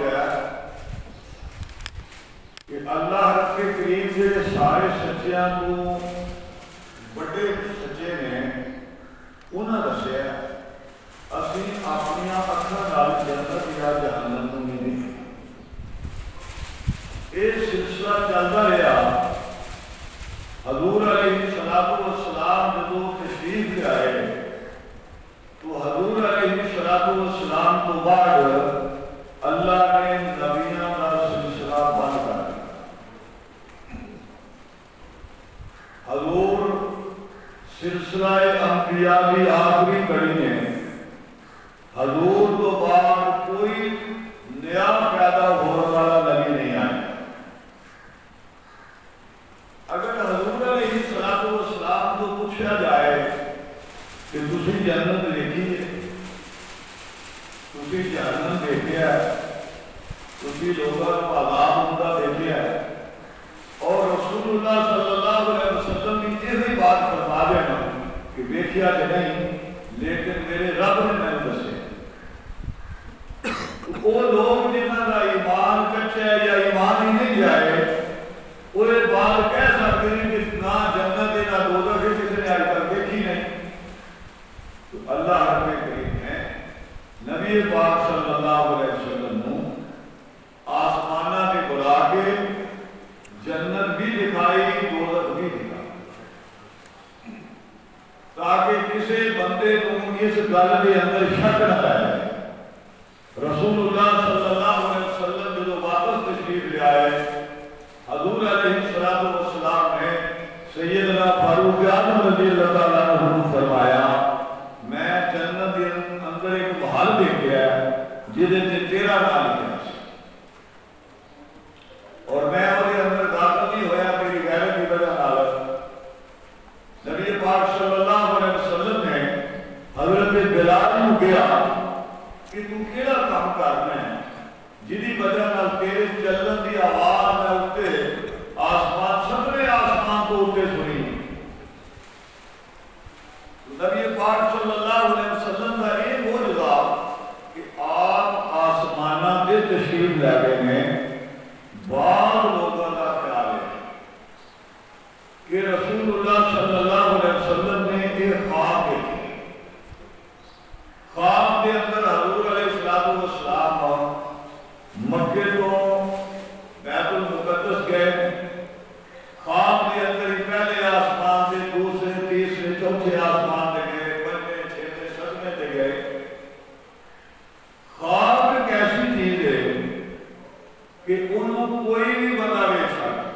ہے کہ اللہ رب کے کریم کے سارے سچیاں کو بڑے سچے نے انہاں دسیا اسی اپنی اکھاں نال جنت یا جہنم کو نہیں دیکھی۔ یہ سلسلہ چلتا رہا۔ حضور علیہ السلام جدو تشریف لے آئے تو حضور علیہ السلام تو بعد اللہ نے نبیوں کا سلسلہ بند کر دیا۔ حضور سلسلہ انبیاء کی آخری کڑی ہے۔ حضور تو بعد کوئی نیا پیدا ہونے والا نبی نہیں آیا۔ اگر حضور علیہ السلام کو پوچھا جائے کہ تسی جنت دیکھی ہے، تسی جہنم دیکھا ہے، تسی لوگوں کو عذاب ہوتا دیکھا ہے، اور رسول اللہ صلی اللہ علیہ وسلم کی یہی بات فرما دینا کہ دیکھا کہ نہیں لیکن میرے رب نے میں دسے، وہ لوگ جنہوں کا ایمان کچا ہے یا ایمان ہی نہیں جائے وہ بات کہہ سکتے ہیں کہ نہ جنت نہ دوزخ کسی نے آج تک دیکھی نہیں۔ تو اللہ رب کریم نے نبی پاک صلی اللہ علیہ وسلم کو آسمانہ میں بلا کے جنت بھی دکھائی دوزخ بھی دکھائی تاکہ کسی بندے کو اس گل کے اندر شک نہ رہے۔ رسول اللہ صلی اللہ علیہ وسلم جو واپس تشریف لے آئے حضور علیہ السلام نے سیدنا فاروق اعظم رضی اللہ تعالیٰ عنہ فرمایا میں جنت کے اندر ایک محل دیکھا ہے جہدے تے تیرا نام لکھا ہے اور میں وہ اندر داخل نہیں ہویا میری غیرت کی وجہ نال۔ نبی پاک صلی اللہ علیہ وسلم نے حضرت بلال کو کہا کہ تو کیڑا کام کرنا ہے جدی وجہ نال تیرے چلن دی آواز میں اٹھتے آسمان سبنے آسمان کو اٹھتے سنی۔ نبی پاک صلی اللہ علیہ وسلم کا یہ معجزہ کہ آپ آسمانہ دے تشریف لے گئے ہیں۔ بعض لوگوں کا خیال ہے کہ رسول اللہ صلی اللہ علیہ وسلم نے ایک خواب دیکھی، خواب کے اندر حضور علیہ السلام مکے تو بیت المقدس گئے، خواب کے اندر ہی پہلے آسمان سے دوسرے تیسرے چوتھے آسمان دے گئے، پنجے چھٹے ساتویں دے گئے۔ خواب ایک ایسی چیز ہے کہ انہوں کوئی بھی بندہ دیکھ سکتا۔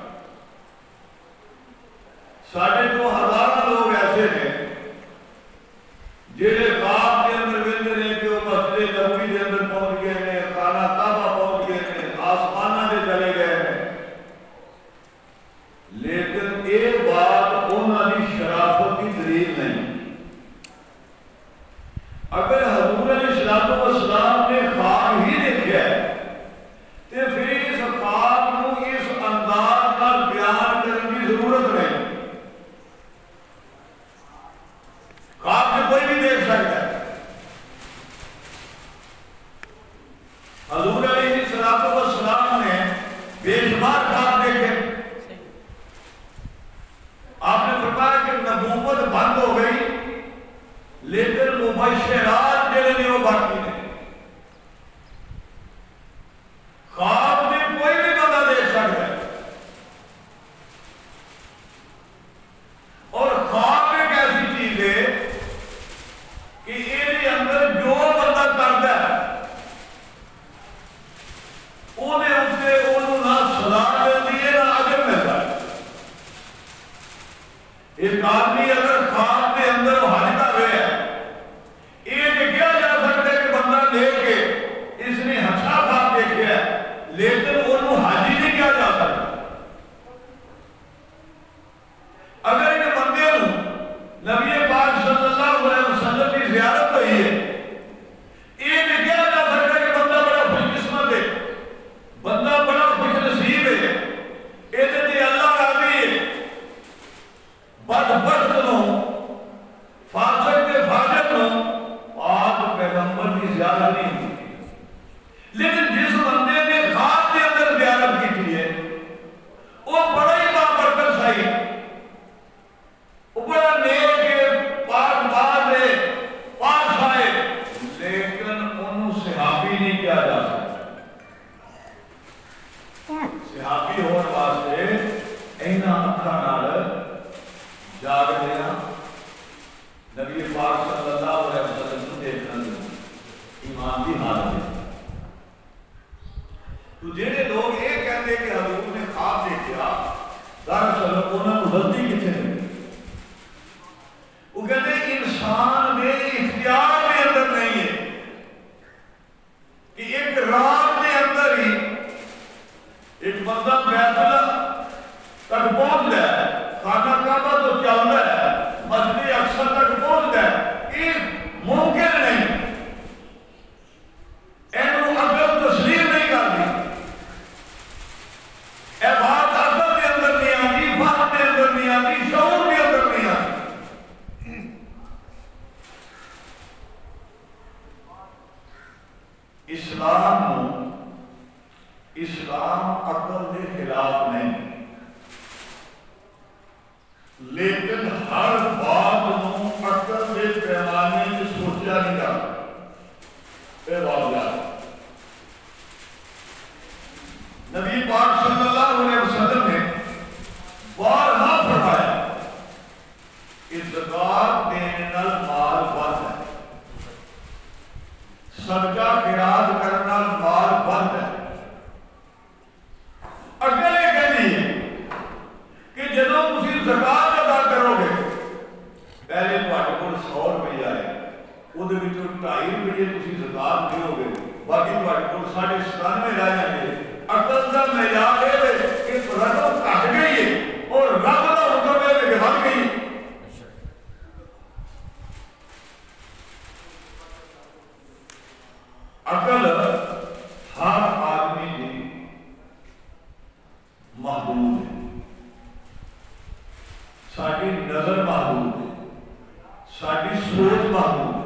ساڑھے تو ہزارہ لوگ ایسے ہیں جنہیں خواب کے اندر ویندے نے کہ وہ مسجد نبوی کے اندر پہنچ گئے ہیں، خانہ کعبہ پہنچ گئے ہیں، آسمانہ دے چلے گئے ہیں، لیکن ایک بات انہوں نے شرافت کی دلیل نہیں۔ اگر حضور علیہ السلام نے خواب ہی دیکھا ہے تو پھر اس خواب کو اس انداز کا بیان کرنے کی ضرورت نہیں۔ خواب میں کوئی بھی دیکھ سکتا ہے۔ حضور علیہ السلام نے بے شمار خواب دیکھے۔ آپ نے فرمایا کہ نبوت بند ہو گئی لیکن مبشرات جنہیں وہ باقی نہیں۔ خواب میں کوئی بھی بندہ دیکھ سکتا ہے اور خواب ایک ایسی چیز ہے کہ یہ اندر جو بندہ کرتا ہے انہیں اسے انہوں نہ سزا ملتی ہے نہ اجر ملتا ہے۔ ایک آدمی اگر خواب کے اندر حاجتہ ہوئے ہے یہ دیکھا جا سکتا ہے کہ بندہ دیکھ کے اس نے اچھا خواب دیکھا ہے لیکن انہوں حاجی نہیں کیا جا سکتا۔ اگر ایک بندے نبی پاک صلی اللہ علیہ وسلم کی زیارت ہوئی ہے یہ دیکھا جا سکتا ہے کہ بندہ بڑا خوش قسمت ہے، بندہ بڑا خوش نصیب ہے، یہ اللہ راضی ہے۔ بدبخت نو فاسق کے فاجر نو آپ پیغمبر کی زیادہ نہیں ہوتی، لیکن جس بندے تو جہے لوگ یہ کہتے کہ حضور نے خواب دیکھا دراصل انہوں نے غلطی کتنے نہیں. وہ کہتے ہیں انسان میں اختیار میں اندر نہیں ہے کہ ایک رات کے اندر ہی ایک بندہ بیت اللہ تک پہنچ جائے, خانہ کعبہ تو چلتا ہے, مسجد اقصی تک پہنچ جائے, یہ ممکن نہیں. اینو عقل تسلیم نہیں کرتی. اے بات عقل کے اندر نہیں آتی, فہم کے اندر نہیں آتی, شعور کے اندر نہیں آتی. اسلام عقل کے خلاف نہیں, لیکن ہر بات نو عقل کے پیمانے میں سوچا نہیں جاتا. یہ بات یاد نبی پاک صلی اللہ علیہ وسلم نے بارہا فرمایا کہ زکات دینے نال مال بڑھتا ہے, صدقہ خیرات کرنا مال بڑھتا ہے. اگر یہ کہنی ہے کہ جدو تسی زکات ادا کرو گے, پہلے تہاڈے کول 100 روپے آئے, وہ 2.5 روپے تسی زکات دیو گے, باقی تہاڈے کول 97 رہ جائیں گے. عقل کا معیار ہے کہ رقم گھٹ گئی ہے اور رب کا حکم ہے کہ بڑھ گئی ہے. عقل ہر آدمی کی محدود ہے, ساری نظر محدود ہے, ساری سوچ محدود ہے.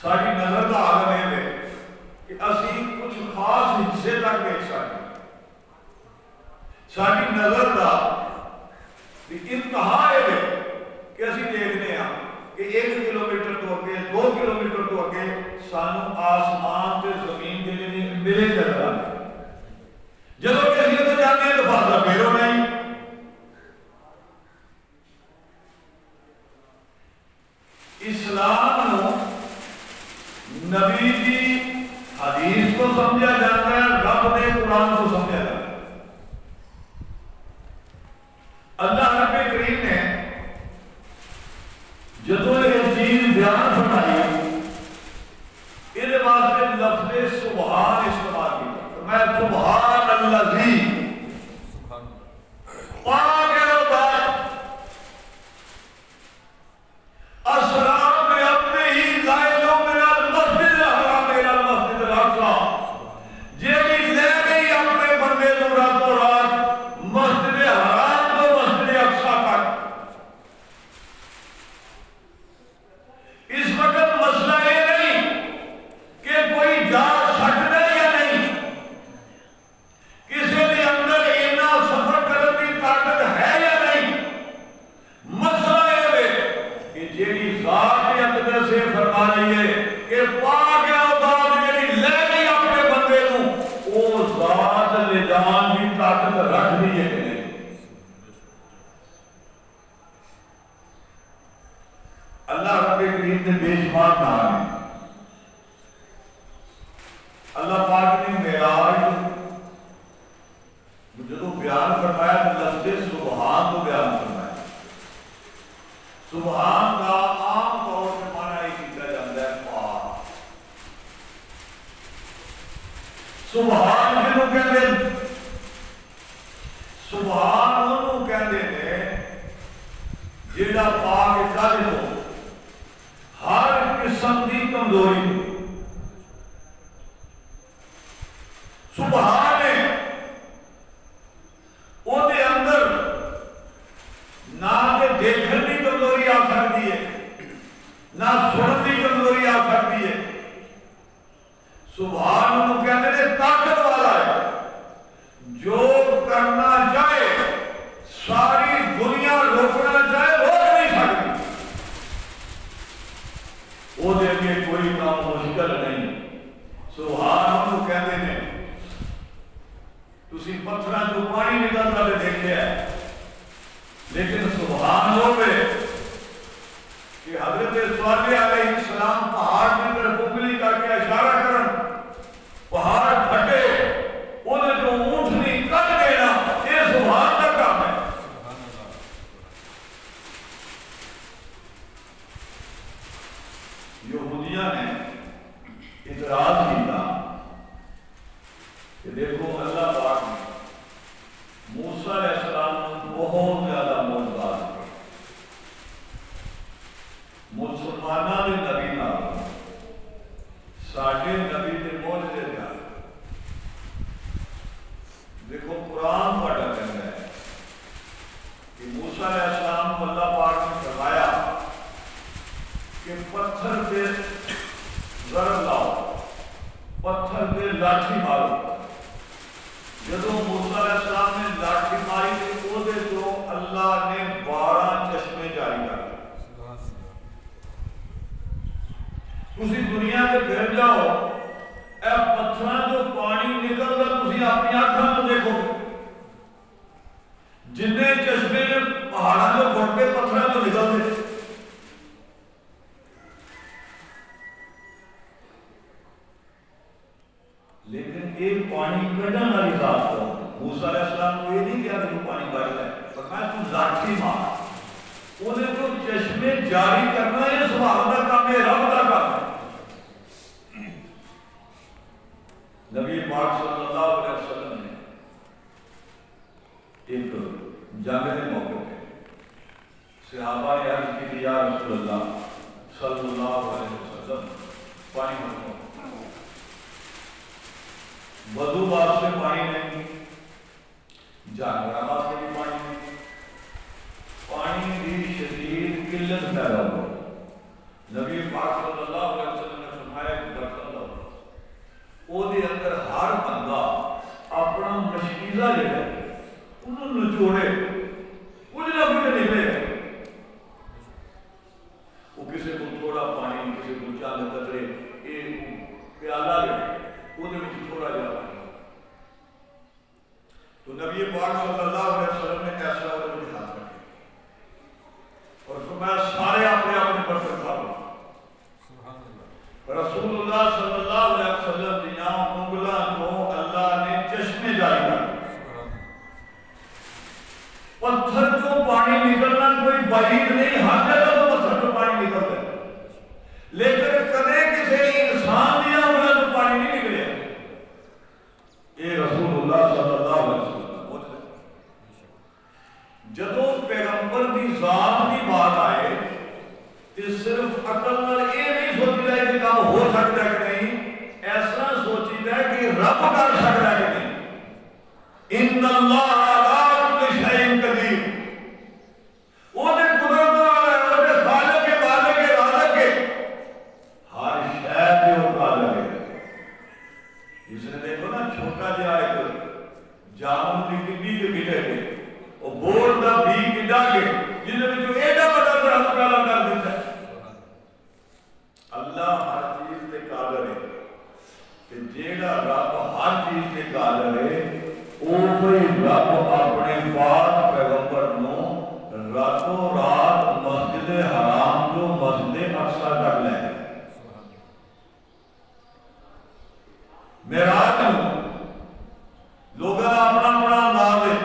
ساری نظر کا عالم ہے کہ اسی کچھ خاص حصے تک دیکھ سکتے ہیں. ساری نظر کا انتہا ہے کہ اسی دیکھنے ہیں کہ 1 کلومیٹر تو اگے 2 کلومیٹر تو اگے سانو آسمان تے زمین کے لیے ملے نظر آتے. جب کہ اسی تو جانے ہیں تو فاصلہ پھر ہونا ہی. اسلام نبی کی حدیث کو سمجھا جاتا ہے, رب نے قرآن کو سمجھا جاتا ہے. اللہ رب کریم نے جدو یہ چیز بیان فرمائی یہ واسطے لفظ سبحان استعمال کیا. میں سبحان الذی پاک ہے وہ بات اسلام میں اپنے ہی لائلوں میں المسجد الحرام الى المسجد الاقصی جیڑی لے گئی اپنے بندے کو راتوں رات مسجد حرام تو مسجد اقصی تک. اس وقت مسئلہ یہ نہیں کہ کوئی جا سکتا ہے یا نہیں, کسی کے اندر اتنا سفر کرنے کی طاقت ہے یا نہیں. مسئلہ یہ ہے کہ جیڑی ذات اقدس سے فرما رہی ہے کہ پاک ہے وہ ذات جیڑی لے گئی اپنے بندے کو, وہ ذات لے جان کی طاقت رکھ دی ہے کہ نہیں. اللہ رب کریم نے بے شمار نام ہے. اللہ پاک نے معراج جدو بیان فرمایا تو لفظ سبحان کو بیان فرمایا. سبحان کا عام طور پہ معنی یہ کیا جاتا ہے پاک. سبحان جنہوں کہتے ہیں, سبحان انہوں کہتے ہیں جیڑا پاک کل ہو ہر قسم کی کمزوری. سبحان ہے وہ دے اندر نہ کہ دیکھن کی کمزوری آ سکتی ہے, نہ سنن کی کمزوری آ سکتی ہے. سبحان انہوں کہتے ہیں طاقت والا ہے, جو کرنا چاہے ساری دنیا روکنا چاہے روک نہیں سکتی. وہ دے کے کوئی کام مشکل نہیں. سبحان انہوں کہتے ہیں جیڑا پاک ہے کل ہو ہر قسم کی کمزوری. سبحان ہے وہ دے اندر نہ کہ دیکھن کی کمزوری آ سکتی ہے, نہ سنن کی کمزوری آ سکتی ہے. سبحان انہوں کہتے ہیں طاقت والا ہے, جو کرنا چاہے ساری دنیا روکنا چاہے روک نہیں سکتی. وہ دے کے کوئی کام مشکل نہیں. کہ دیکھو اللہ پاک نے موسیٰ علیہ السلام بہت زیادہ معجزات کیے مسلمانوں کے نبی نال ساڈے نبی کے معجزے زیادہ دیکھو قرآن پڑھا کہتا ہے کہ موسیٰ علیہ السلام کو اللہ پاک نے فرمایا کہ پتھر پہ ضرب لاؤ پتھر پہ لاٹھی مارو جدو موسیٰ علیہ السلام نے لاٹھی ماری تو وہ دے تو اللہ نے 12 چشمے جاری کر دیا تسی دنیا کے پھر جاؤ اے پتھراں جو پانی نکلدا تسی اپنی آنکھاں تو دیکھو جتنے چشمے نے پہاڑاں جو گھٹ کے پتھراں تو نکلتے لیکن ایک پانی کڈن والی ذات کو موسیٰ علیہ السلام کو یہ نہیں کیا کہ تو پانی کڈ لے فرمایا تو لاٹھی مار انہیں تو چشمے جاری کرنا یہ سبحان اللہ کام ہے رب کا کام ہے نبی پاک صلی اللہ علیہ وسلم نے ایک جنگ کے موقع پہ صحابہ نے عرض کی یا رسول اللہ صلی اللہ علیہ وسلم پانی مانگو وضو واسطے پانی نہیں جانوراں واسطے بھی پانی نہیں پانی کی شدید قلت پیدا ہو نبی پاک صلی اللہ علیہ وسلم نے فرمایا کہ برتن لاؤ وہ دے اندر ہر بندہ اپنا مشکیزہ لے لے انہوں نچوڑے کچھ نہ کچھ نکلے وہ کسی کو تھوڑا پانی کسی کو چند قطرے ایک پیالہ لے وہ دے وچ تھوڑا جا پانی تو نبی پاک صلی اللہ علیہ وسلم نے ایسا وہ دے ہاتھ رکھے اور فرمایا سارے اپنے اپنے برتن کھا لو رسول اللہ صلی اللہ علیہ وسلم دیاں انگلاں کو اللہ نے چشمے جاری کر پتھر کو پانی نکلنا کوئی بعید نہیں ہر جگہ تو پتھر کو پانی نکلتا ہے لیکن کدے کسی انسان دیا انگلاں کو پانی نہیں نکلے یہ رسول اللہ صلی اللہ علیہ وسلم جدو پیغمبر دی ذات دی بات آئے تو صرف عقل نال یہ نہیں سوچی جائے کہ کام ہو سکتا ہے کہ نہیں ایسا سوچی جائے کہ رب کر سکتا ہے کہ نہیں ان اللہ علی کل شیء قدیر وہ نے قدرت والا ہے وہ نے خالق کے مالک کے رازق کے ہر شے پہ وہ قادر ہے جس نے دیکھو نا چھوٹا جہا ایک جامن کی کڈی کے بیٹے کے وہ بور دا بھی کڈا کے جس نے جو ایڈا بڑا رب تعالیٰ کر دیتا ہے اللہ ہر چیز پہ قادر ہے کہ جیڑا رب ہر چیز پہ قادر ہے وہ کوئی رب اپنے پاک پیغمبر نو راتوں رات مسجد حرام جو مسجد اقصی تک لے معراج لوگوں کا اپنا اپنا انداز ہے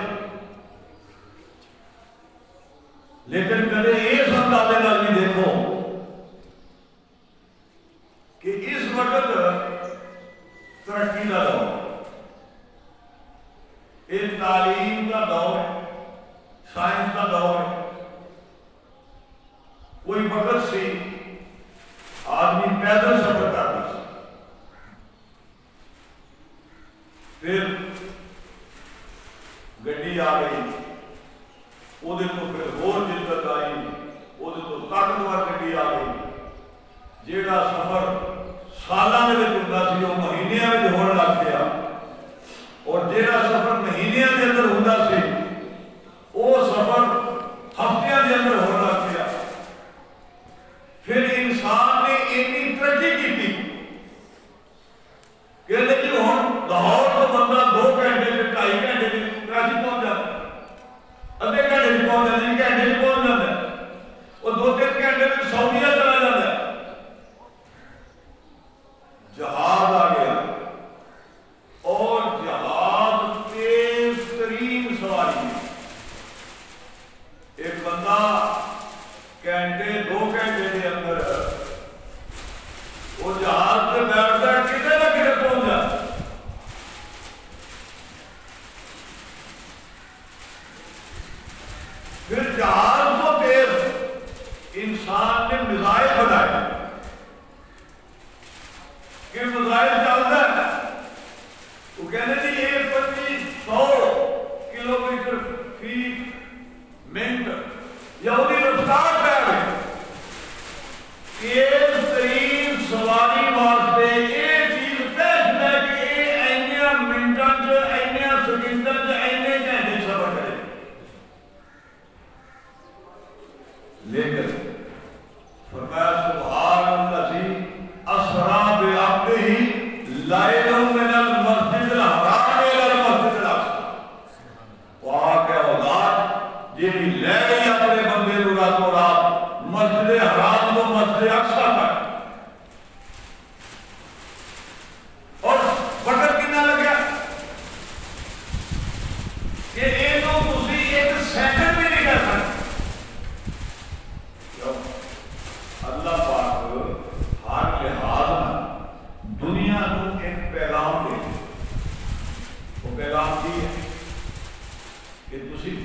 لیکن کدے اس اندازے نال بھی دیکھو کہ اس وقت ترقی کا دور ایک تعلیم کا دور ہے سائنس کا دور ہے کوئی وقت سے آدمی پیدل سفر کرتا ہے پھر گڈی آ گئی وہ دے تو پھر اور جدت آئی وہ دے تو طاقتور گڈی آ گئی جیڑا سفر سالاں دے وچ ہوندا سی وہ مہینیاں وچ ہون لگ گیا اور جیڑا سفر مہینیاں دے اندر ہوندا سی وہ سفر ہفتیاں دے اندر ہون لگ گیا پھر انسان نے اتنی ترقی کی تھی کہ لیکن ہن لاہور تو بندہ 2 گھنٹے 2.5 گھنٹے کراچی پہنچ جاتا ادھے گھنٹے میں پہنچ جاتا ہے گھنٹے میں پہنچ جاتا ہے وہ 2-3 گھنٹے میں سعودیہ چلا جاتا ہے جہاز آ گیا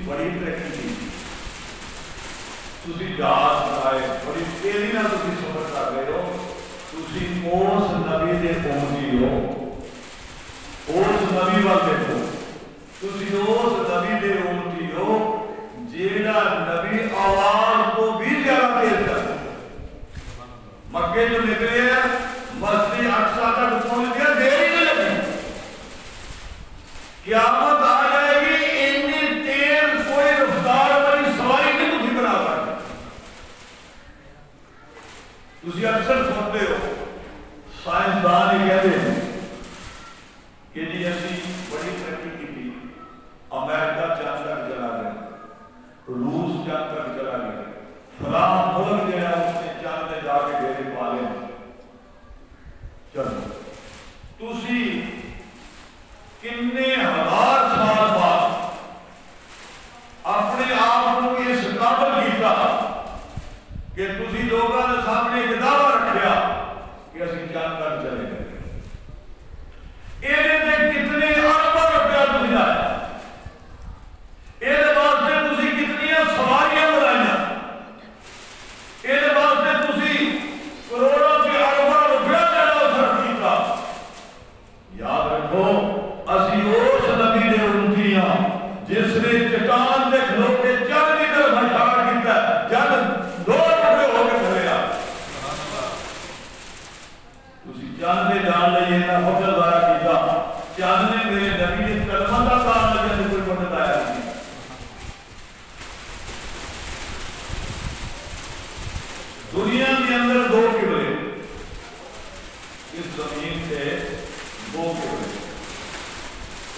بڑی ترقی کی، تسی جہاز بنائے، بڑی تیزی نال تسی سفر کر رہے ہو، تسی اس نبی دے پہنچی ہو، اس نبی وال دیکھو، تسی اس نبی دے امتی ہو جیڑا نبی آواز کو بھی زیادہ تیز کر مکے جو نکلے ہیں مسجد اقصی تک پہنچ گیا، دیر ہی نہیں لگی، قیامت آ جائے گی، اتنی تیز کوئی رفتار والی سواری نہیں تسی بنا سکتے۔ تسی اکثر سنتے ہو سائنسدان یہ کہتے ہیں کہ جی اسی بڑی ترقی کی تھی، امریکہ چاند تک چلا گیا، روس چاند تک چلا گیا، فلاں ملک جو ہے اس نے چاند میں جا کے ڈیرے پالے ہیں۔ چلو تسی کتنے ہزار سال بعد اپنے آپ کو اس قابل کیتا کہ تسی لوگوں نے سامنے ایک دعویٰ رکھیا کہ اسی چاند تک چلے گئے، یہ کتنے اربوں روپیہ تسی لائے، یہ واسطے تسی کتنی سواریاں بنائیاں، یہ واسطے تسی کروڑوں سے اربوں روپیہ جڑا خرچ کیتا۔ یاد رکھو اسی اس نبی دے امتی ہاں جس نے چٹان تے کھلو کے چند کی طرف اشارہ کیتا ہے، چند دو ٹکڑے ہو کے چلے آ، تسی چند نے جان لئیے نہ فضل ضائع کیتا، چند نے میرے نبی نے کلمہ کا کام لگے تو کوئی بندہ آیا نہیں۔ دنیا کے اندر دو قبلے، اس زمین سے دو قبلے،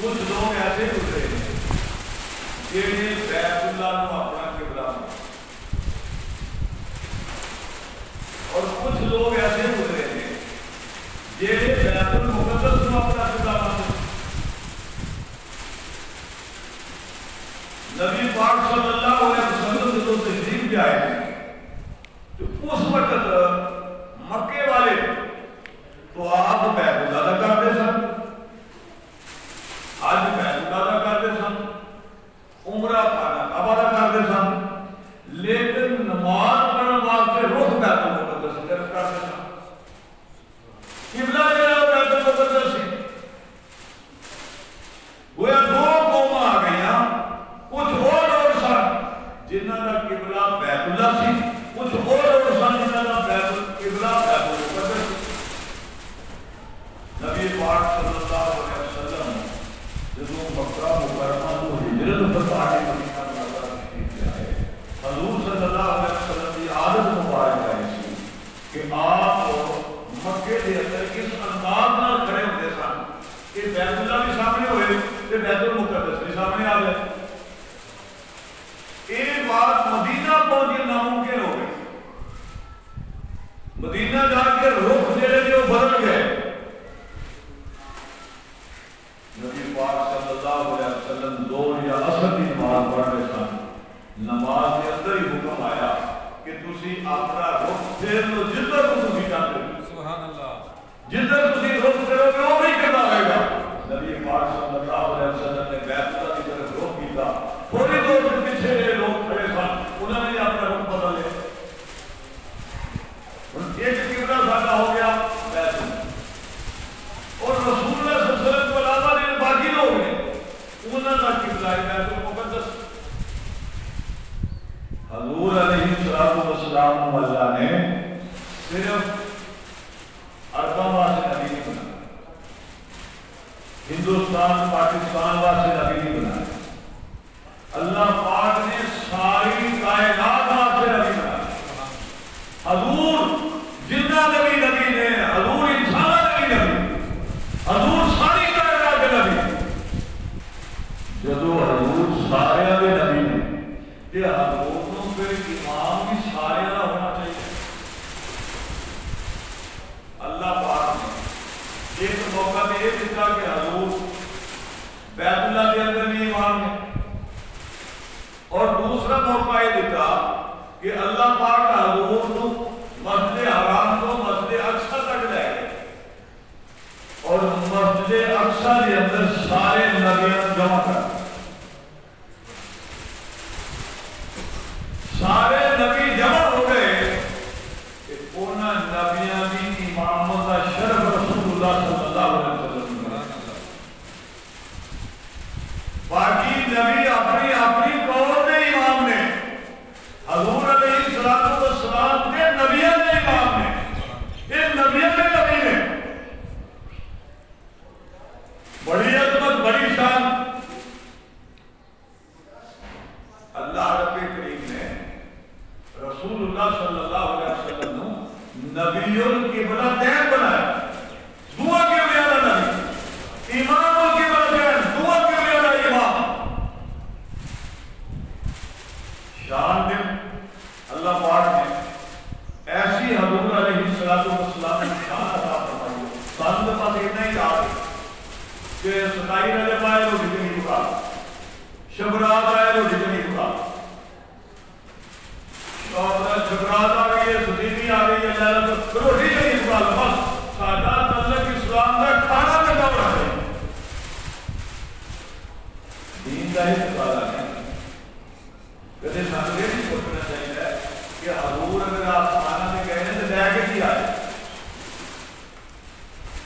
کچھ لوگ ایسے گزرے ہیں جنہیں بیت اللہ کو اپنا قبلہ مانا، اور کچھ لوگ ایسے گزرے ہیں جنہیں بیت المقدس کو اپنا قبلہ مانا۔ نبی پاک صلی اللہ علیہ وسلم جو تشریف جائے تو اس وقت مکے والے تو آپ بیت اللہ کا کرتے سن، آج بیت اللہ کا کرتے سن، عمرہ خانہ کعبہ کا کرتے سن، لیکن نماز پڑھنے واسطے رخ بیت المقدس کی طرف کرتے سن، قبلہ جڑا بیت المقدس سی۔ گویا دو قوم آ گئیاں، کچھ اور لوگ سن جنہاں کا قبلہ بیت اللہ سی، کچھ اور لوگ سن جنہاں کا قبلہ بیت المقدس سی۔ نبی پاک صلی اللہ علیہ وسلم جدوں مکہ مکرمہ تو ہجرت فرما کے مدینہ منورہ تشریف لے آئے، حضور صلی اللہ علیہ وسلم کی عادت مبارک ہے کہ آپ مکے کے اندر کس انداز نال کھڑے ہوتے سن کہ بیت اللہ بھی سامنے ہوئے تے بیت المقدس بھی سامنے آ گئے۔ یہ بات مدینہ پہنچ ناممکن ہو گئی، مدینہ جا کے رخ جڑے جو بدل گئے۔ نبی پاک صلی اللہ علیہ وسلم زور یا اثر کی نماز پڑھ رہے سن، نماز کے اندر ہی حکم آیا کہ تسی اپنا رخ پھیر لو جدھر کو تسی چاہتے ہو، سبحان اللہ، جدھر تسی رخ پھیرو گے وہ بھی کرنا رہے گا۔ نبی پاک صلی اللہ علیہ وسلم نے بیت اللہ کی طرف رخ کیتا، تھوڑی دور سے پیچھے لوگ کھڑے سن، انہوں نے اپنا رخ بدل لیا، ایک قبلہ ساڈا ہو گیا بیت اللہ، اور رسول اللہ صلی اللہ علیہ وسلم کو علاوہ نے باقی لوگ ہیں انہوں کا قبلہ ہے بیت المقدس۔ حضور علیہ السلام اللہ نے صرف عربوں واسطے نبی نہیں بنایا، ہندوستان پاکستان واسطے نبی نہیں بنایا، اللہ پاک نے ساری کائنات واسطے نبی بنایا۔ حضور جنہ نبی نبی نے، حضور انسان نبی نبی، حضور ساری کائنات کے نبی۔ جدو حضور سارے دے نبی نے تے حضور کو پھر امام بھی سارے دا ہونا چاہیے۔ اللہ پاک نے ایک موقع میں یہ دیتا کہ حضور بیت اللہ کے اندر بھی امام ہے، اور دوسرا موقع یہ دیتا کہ اللہ پاک حضور کو مسجد حرام کو مسجد اقصی تک لے گئے، اور مسجد اقصی کے اندر سارے نبیوں جمع کر کہ 27 رجب آئے روٹی نہیں پکا، شبرات آئے روٹی نہیں پکا، شبرات آ گئی ہے، ستیوی آ گئی ہے، روٹی نہیں پکا، بس ساڈا تعلق اسلام کا کھانا میں کب رکھ رہے ہیں، دین کا ہی سوال ہے۔ کدے سانو یہ نہیں سوچنا چاہیے کہ حضور اگر آسمان میں گئے ہیں تو لے کے کیا ہے،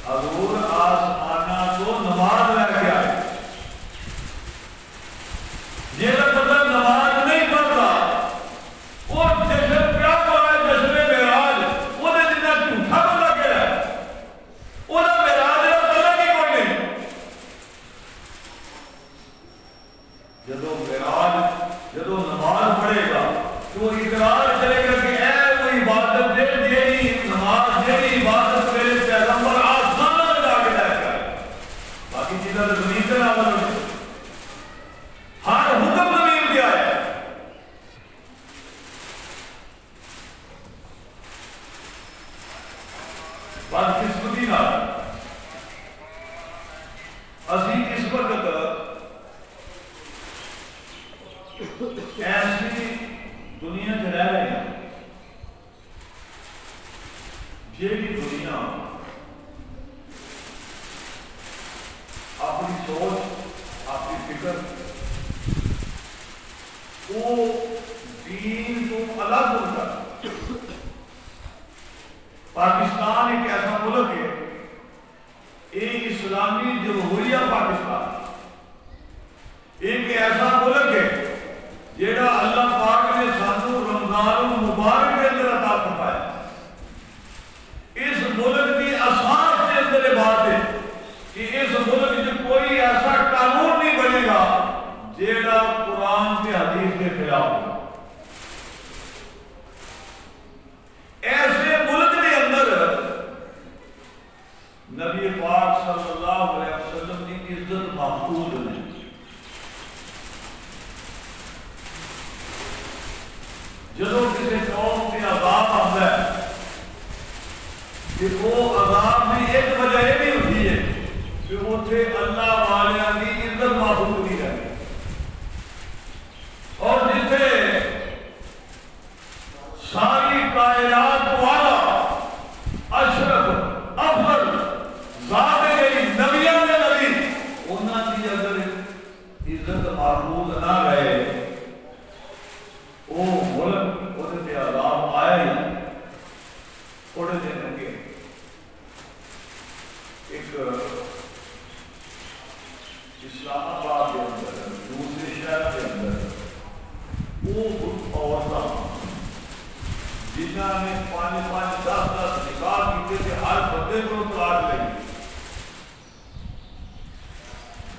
حضور آسمان کو نماز لے کے آئے، یہ مطلب نماز نہیں پڑھتا وہ جشن کیا ہوا ہے، جشن معراج وہ جتنا جھوٹا بندہ کہہ رہا ہے وہ معراج کا پتہ ہی کوئی نہیں۔ جدو معراج جدو نماز پڑھے گا تو اقرار کرے گا کہ اے وہ عبادت دے جیڑی نماز جیڑی عبادت میرے پیغمبر آسمان میں جا کے لے کے آئے، باقی چیزیں تو زمین سے نہ بنو، ہر حکم زمین دیا ہے۔ بدقسمتی نال اسی اس وقت ایسی دنیا سے رہ رہے ہیں جیڑی دنیا اپنی سوچ اپنی فکر وہ دین تو الگ ہوتا ہے۔ پاکستان ایک ایسا ملک ہے، ایک اسلامی جمہوریہ پاکستان ایک ایسا ملک ہے جیڑا اللہ پاک نے سانو رمضان المبارک کے اندر عطا فرمایا۔ اس ملک کی اساس کے اندر یہ بات ہے کہ اس ملک میں کوئی ایسا قانون نہیں بنے گا جیڑا قرآن کے حدیث کے خلاف ہوگا۔ ایسے ملک کے اندر نبی پاک صلی اللہ علیہ وسلم کی عزت محفوظ نہیں۔ جدو کسی قوم کے عذاب آتا ہے کہ وہ عذاب بھی ایک وجہ یہ بھی ہوتی ہے کہ اتنے اللہ والیاں کی عزت محفوظ نہیں رہتی، اور جتنے ساری کائنات والا اشرف افضل ذات گئی نبیوں نے نبی انہوں کی اگر عزت محفوظ نہ رہے وہ ملک وہ عذاب آیا ہی تھوڑے دن کے ایک اسلام آباد کے اندر دوسرے شہر کے اندر وہ عورتیں جنہوں نے 5-5 10 نکاح کیتے تھے، ہر بندے کو طلاق لگی،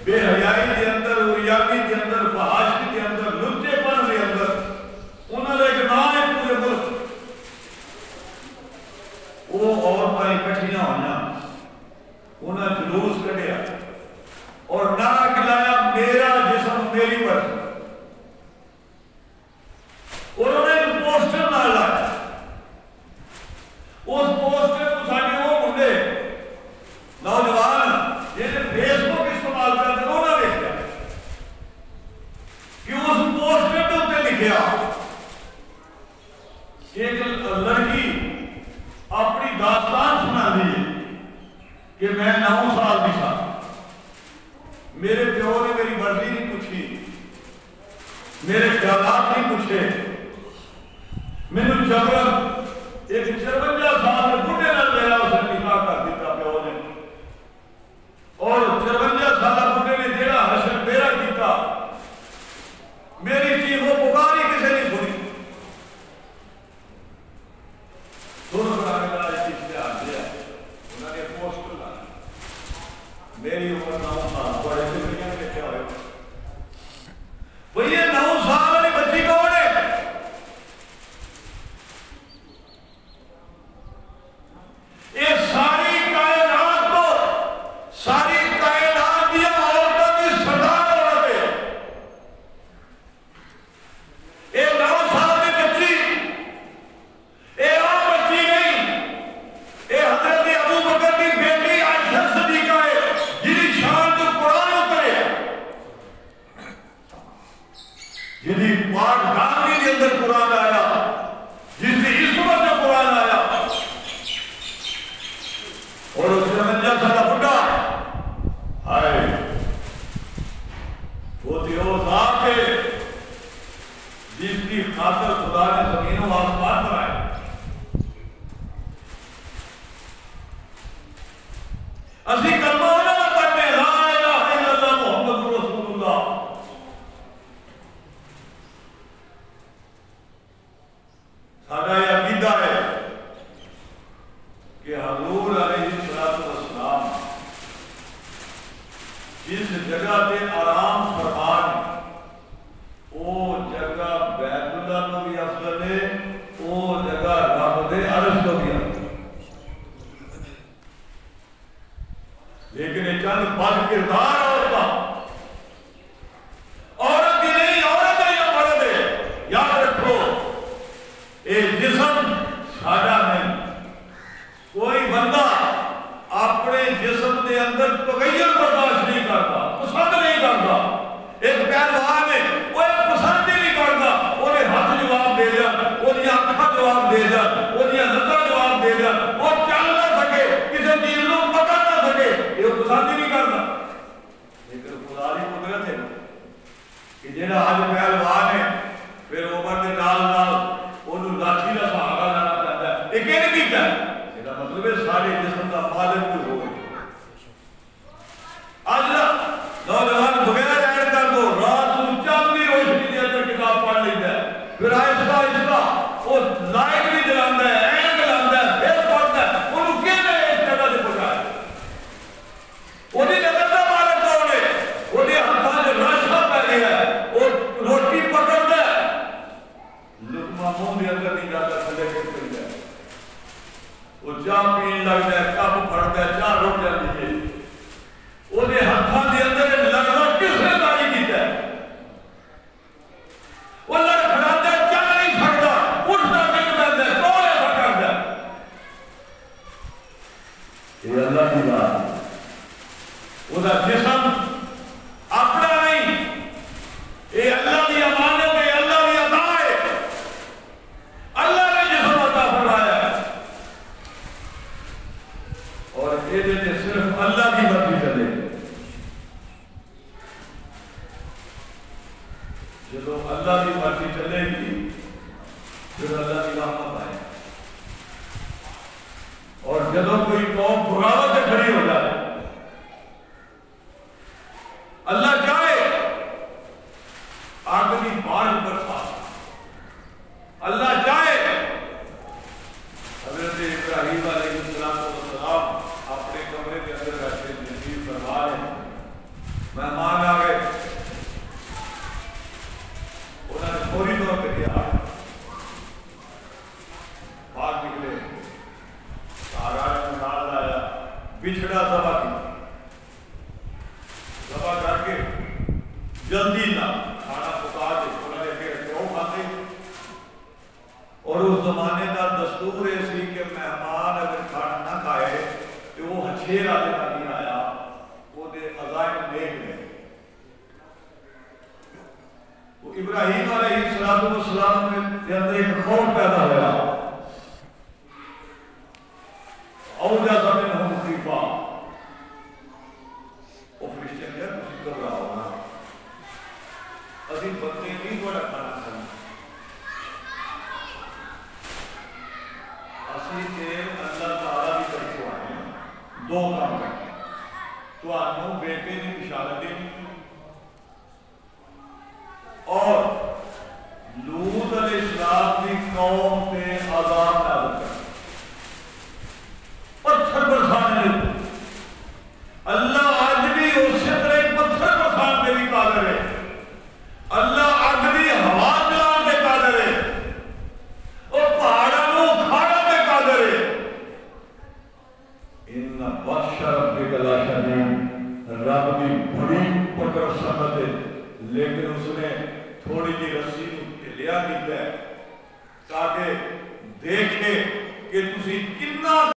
بے حیائی کے اندر، عریانی کے اندر، فحاشی کے اندر، لچے پن کے اندر انہوں نے ایک نام ہے پورے ملک، وہ عورتیں اکٹھیاں ہونا، انہوں نے جلوس کٹیا اور نعرہ کھلایا میرا جسم میری مرضی، انہوں نے ایک پوسٹر نہ لایا، اس پوسٹر کو ساڑھے وہ منڈے نوجوان جنہیں فیس بک استعمال کرتے انہوں نے دیکھا کہ اس پوسٹر کے اوپر لکھیا ایک لڑکی اپنی داستان سنا دی کہ میں 9 سال کی تھا، میرے پیو نے میری مرضی نہیں پوچھی، میرے خیالات نہیں پوچھے، میں نے جبرن ایک 53 سال بڑھے نہ میرا اسے نکاح کر دیتا پیو نے، اور 53 سال بڑھے نے جیڑا حشر میرا کیتا، میری چیز وہ پکاری کسے نہیں سنی، دونوں برانے کا ایک اشتہار دیا، انہوں نے پوسٹ لایا، میری عمر 9 سال، بڑے سے دنیا میں کیا ہوئے وہ یہ 9 سال والی بچی کون ہے؟ قرآن آیا، جس کی عصمت سے قرآن آیا، اور اس 53 سالہ بڈھا ہائے وہ تھی وہ ذات ہے جس کی خاطر خدا نے زمین و آسمان بنائے۔ اسی کلمہ نہ پڑھتے لا الہ الا اللہ محمد رسول اللہ، ساڈا یہ عقیدہ ہے کہ حضور علیہ السلام جس جگہ تے آرام فرمان وہ جگہ بیت اللہ تو بھی افضل ہے، وہ جگہ رب دے عرش تو بھی افضل، لیکن یہ چند بد کردار عورت ہی نہیں، عورت ہے یا مرد ہے، یاد رکھو یہ جسم ساڈا نہیں۔ کوئی بندہ اپنے جسم کے اندر تغیر برداشت نہیں کرتا، پسند نہیں کرتا۔ ایک پہلوان ہے وہ پسند ہی نہیں کرتا، وہ ہاتھ جواب دے دیا، وہ اکھاں جواب دے دیا، وہ لتاں جواب دے دیا، وہ چل نہ سکے، کسی چیز کو پکڑ نہ سکے، یہ پسند ہی نہیں کرتا۔ لیکن خدا کی قدرت ہے کہ جہاں آج پہلوان ہے پھر عمر کے نال نال انہوں لاٹھی کا سہارا لینا پڑتا ہے۔ یہ کہنے کیتا ہے مطلب ہے سارے جسم کا مالک کوئی ہو گئی۔ آج نوجوان بغیر ایڈ کر دو، رات کو چاندنی روشنی کے اندر کتاب پڑھ لیتا ہے، پھر آہستہ آہستہ وہ لائٹ بھی جلاتا ہے، اینک جلاتا ہے، پھر پڑھتا ہے، انہوں کہنے اس جگہ سے پہنچایا۔ انہیں نظر نہ مالک کون ہے، انہیں ہاتھاں سے راشا پہ گیا ہے، وہ روٹی پکڑتا ہے، لقمہ منہ کے اندر نہیں جاتا، تھلے کے پڑ جائے، وہ چاہ پین لگ جائے، کپ پھڑتا ہے، چاہ رک جاتی ہے۔ انہیں ہاتھاں دے اندر لڑنا کس نے داری کیتا ہے؟ وہ لڑ کھڑاتا ہے، چل نہیں سکتا، اٹھتا نہیں جاتا ہے، کون ایسا کرتا ہے؟ یہ اللہ کی بات ہے۔ وہ جسم اپنا نہیں، یہ اللہ کی امانت ہے، اللہ کی عطا ہے، اللہ نے جسم عطا فرمایا ہے، اور یہ صرف اللہ کی مرضی چلے۔ جب اللہ کی مرضی چلے گی پھر اللہ کی رحمت آئے، اور جب کوئی قوم بغاوت سے کھڑی ہو جائے، اللہ چاہے آگ کی بارش برسا، اللہ چاہے حضرت ابراہیم علیہ السلام اپنے کمرے کے اندر بیٹھے نصیب فرما رہے ہیں، مہمان آ گئے، انہوں نے فوری طور پہ کیا، باہر نکلے، سارا نے نکال لایا، بچھڑا ذبح کی، ذبح کر کے جلدی نہ کھانا پکا دے، انہوں نے پھر کیوں کھاتے، اور اس زمانے کا دستور ایسی کہ مہمان اگر کھانا نہ کھائے تو وہ ہچھیر آدھے کا نہیں آیا، وہ دے عزائم دیکھ لیں۔ وہ ابراہیم علیہ السلام کے اندر ایک خوف پیدا ہوا، اوجس منہم خیفہ، وہ فرشتے نے کہا تسی گھبراؤ نہ، اسی بندے نہیں کو کھانا کھانا، اسی کے اللہ تعالیٰ کی طرف آئے ہیں، دو کام کریں، تو آنوں بیٹے نے بشارت دینی، اور لوط علیہ السلام کی قوم پہ عذاب نازل کر، پتھر برسانے لگے۔ اللہ آج بھی اسی طرح پتھر برسان پہ بھی قادر ہے، اللہ آج بھی ہوا چلان پہ قادر ہے، اور پہاڑوں کو اکھاڑا پہ قادر ہے۔ ان بطش ربک لشدید، رب کی بڑی پکڑ سخت ہے، لیکن اس نے تھوڑی جی رسی لیا کیتا ہے تاکہ دیکھے کہ تسی کتنا